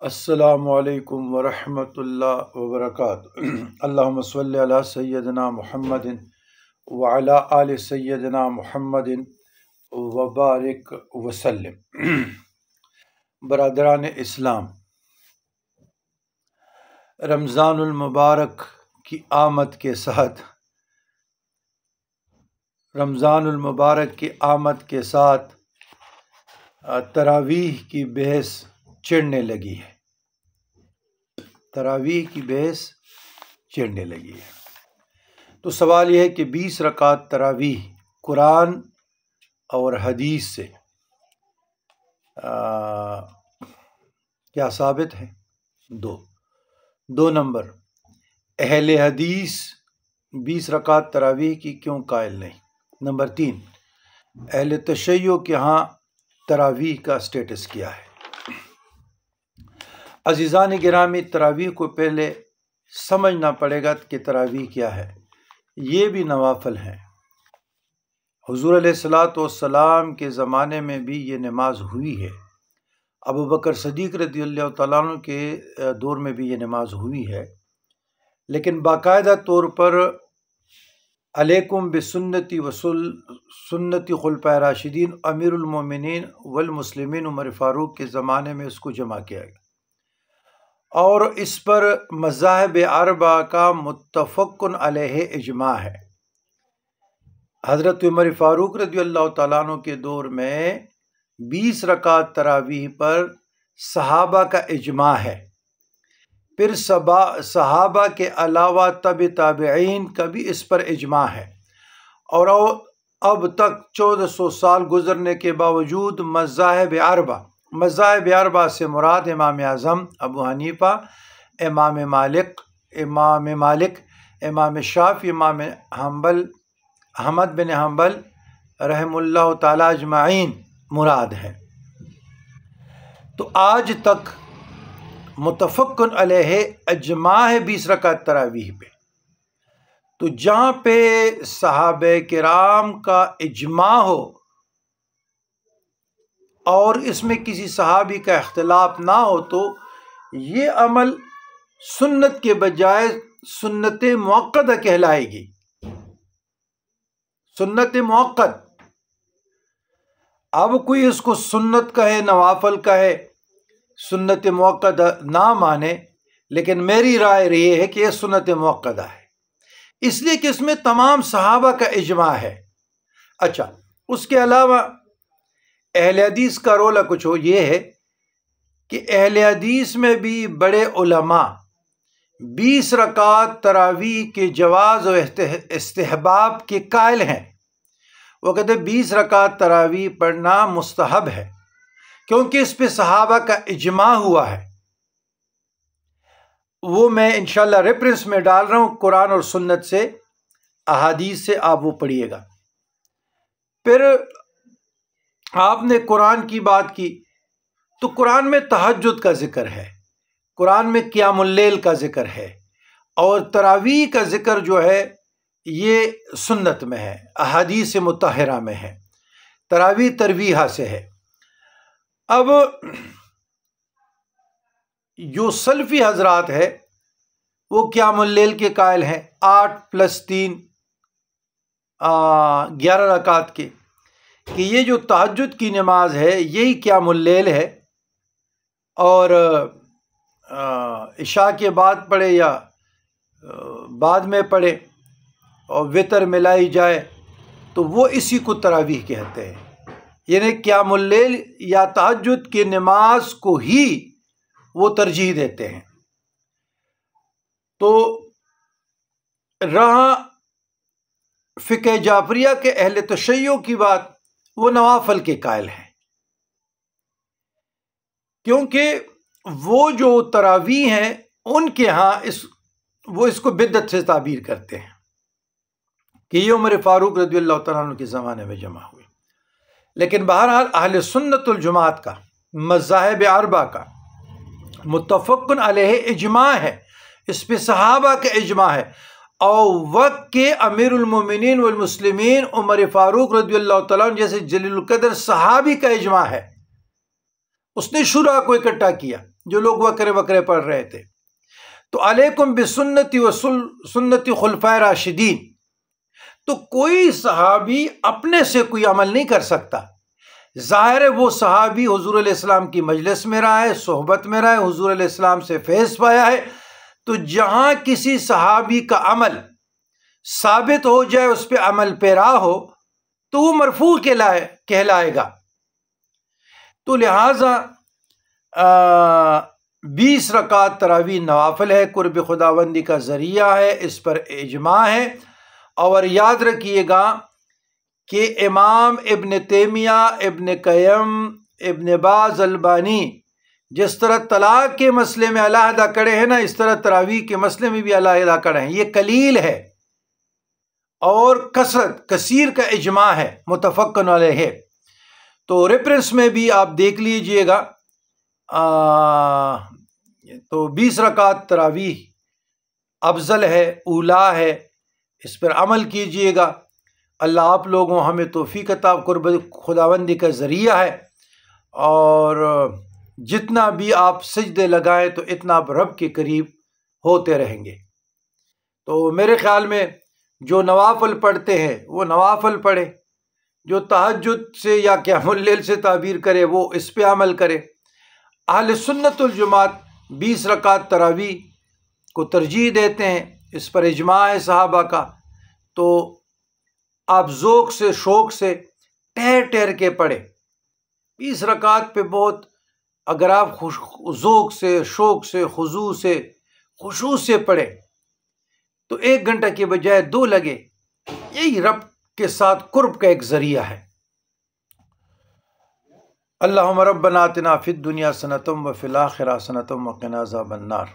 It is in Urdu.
السلام علیکم ورحمۃ اللہ وبرکاتہ۔ اللہم صلی علی سیدنا محمد وعلی آل سیدنا محمد وبارک وسلم۔ برادران اسلام، رمضان المبارک کی آمد کے ساتھ تراویح کی بحث چڑھنے لگی ہے۔ تو سوال یہ ہے کہ 20 رکعت تراویح قرآن اور حدیث سے کیا ثابت ہے؟ دو نمبر، اہل حدیث 20 رکعت تراویح کی کیوں قائل نہیں؟ نمبر 3، اہل تشیع کے ہاں تراویح کا سٹیٹس کیا ہے؟ عزیزان گرامی، تراویح کو پہلے سمجھنا پڑے گا کہ تراویح کیا ہے۔ یہ بھی نوافل ہیں۔ حضور علیہ الصلاۃ والسلام کے زمانے میں بھی یہ نماز ہوئی ہے، ابو بکر صدیق رضی اللہ تعالیٰ عنہ کے دور میں بھی یہ نماز ہوئی ہے، لیکن باقاعدہ طور پر علیکم بسنتی سنتی خلفائے راشدین امیر المومنین والمسلمین عمر فاروق کے زمانے میں اس کو جمع کیا گیا، اور اس پر مذاہب اربعہ کا متفق علیہ اجماع ہے۔ حضرت عمر فاروق رضی اللہ تعالیٰ عنہ کے دور میں 20 رکعت تراویح پر صحابہ کا اجماع ہے، پھر صحابہ کے علاوہ تابعین کا بھی اس پر اجماع ہے، اور اب تک 1400 سال گزرنے کے باوجود مذاہب اربعہ سے مراد امام اعظم ابو حنیفہ، امام مالک، امام شافعی، امام احمد بن حنبل رحم اللہ تعالی اجمعین مراد ہے۔ تو آج تک متفق علیہ اجماع ہے 20 رکعت تراویح پہ۔ تو جہاں پہ صحابہ کرام کا اجماع ہو اور اس میں کسی صحابی کا اختلاف نہ ہو، تو یہ عمل سنت کے بجائے سنت مؤکدہ کہلائے گی۔ سنت مؤکد، اب کوئی اس کو سنت کہے، نوافل کہے، سنت مؤکدہ نہ مانے، لیکن میری رائے یہ ہے کہ یہ سنت مؤکدہ ہے، اس لیے کہ اس میں تمام صحابہ کا اجماع ہے۔ اچھا، اس کے علاوہ اہل حدیث کا رولہ کچھ یہ ہے کہ اہل حدیث میں بھی بڑے علماء 20 رکعت تراویح کے جواز و استحباب کے قائل ہیں۔ وہ کہتے ہیں 20 رکعت تراویح پڑھنا مستحب ہے، کیونکہ اس پہ صحابہ کا اجماع ہوا ہے۔ وہ میں انشاءاللہ ریفرنس میں ڈال رہا ہوں، قرآن اور سنت سے، احادیث سے، آپ وہ پڑھیے گا۔ پھر آپ نے قرآن کی بات کی، تو قرآن میں تہجد کا ذکر ہے، قرآن میں قیام اللیل کا ذکر ہے، اور تراویح کا ذکر جو ہے یہ سنت میں ہے، احادیث مطہرہ میں ہے، تراویح ترویحہ سے ہے۔ اب جو سلفی حضرات ہے وہ قیام اللیل کے قائل ہیں، 8 + 3 11 رکعت کے، کہ یہ جو تہجد کی نماز ہے یہی قیام اللیل ہے، اور عشاء کے بعد پڑھے یا بعد میں پڑھے اور وتر ملائی جائے تو وہ اسی کو تراویح کہتے ہیں، یعنی قیام اللیل یا تہجد کی نماز کو ہی وہ ترجیح دیتے ہیں۔ تو رہا فقہ جعفریہ کے اہل تشیع کی بات، وہ نوافل کے قائل ہیں، کیونکہ وہ جو تراویح ہیں ان کے ہاں وہ اس کو بدعت سے تعبیر کرتے ہیں کہ یہ عمر فاروق رضی اللہ تعالیٰ عنہ کے زمانے میں جمع ہوئی۔ لیکن بہرحال اہل سنت الجماعت کا، مذاہب اربعہ کا متفق علیہ اجماع ہے، اس پہ صحابہ کا اجماع ہے، اور وقت کے امیر المومنین والمسلمین عمر فاروق رضی اللہ تعالیٰ عنہ جیسے جلیل القدر صحابی کا اجماع ہے۔ اس نے شورا کو اکٹھا کیا، جو لوگ وکرے وکرے پڑھ رہے تھے۔ تو علیکم بسنتی و سنتی خلفائے راشدین، تو کوئی صحابی اپنے سے کوئی عمل نہیں کر سکتا۔ ظاہر ہے وہ صحابی حضور علیہ السلام کی مجلس میں رہا ہے، صحبت میں رہا ہے، حضور علیہ السلام سے فیض پایا ہے، تو جہاں کسی صحابی کا عمل ثابت ہو جائے، اس پہ عمل پیرا ہو، تو وہ مرفوع کہلائے گا۔ تو لہٰذا 20 رکعت تراویح نوافل ہے، قرب خداوندی کا ذریعہ ہے، اس پر اجماع ہے۔ اور یاد رکھیے گا کہ امام ابن تیمیہ، ابن قیم، ابن باز، البانی جس طرح طلاق کے مسئلے میں علیحدہ کڑے ہیں نا، اس طرح تراویح کے مسئلے میں بھی علیحدہ کڑے ہیں۔ یہ قلیل ہے اور کثیر کا اجماع ہے، متفقن علیہ ہے۔ تو ریفرنس میں بھی آپ دیکھ لیجئے گا، تو 20 رکعت تراویح افضل ہے، اولا ہے، اس پر عمل کیجئے گا۔ اللہ آپ لوگوں ہمیں توفیق عطا، قرب خداوندی کا ذریعہ ہے، اور جتنا بھی آپ سجدے لگائیں تو اتنا آپ رب کے قریب ہوتے رہیں گے۔ تو میرے خیال میں جو نوافل پڑھتے ہیں وہ نوافل پڑھے، جو تہجد سے یا قیام اللیل سے تعبیر کرے وہ اس پہ عمل کرے۔ اہل سنت والجماعت 20 رکعت تراویح کو ترجیح دیتے ہیں، اس پر اجماع ہے صحابہ کا۔ تو آپ ذوق سے، شوق سے ٹھہر ٹھہر کے پڑھیں۔ 20 رکعت پہ بہت، اگر آپ ذوق سے، شوق سے، خشوع سے پڑھیں تو 1 گھنٹہ کے بجائے 2 لگے، یہی رب کے ساتھ قرب کا ایک ذریعہ ہے۔ اللہم ربنا آتنا فی الدنیا حسنۃ وفی الآخرۃ حسنۃ وقنا عذاب النار۔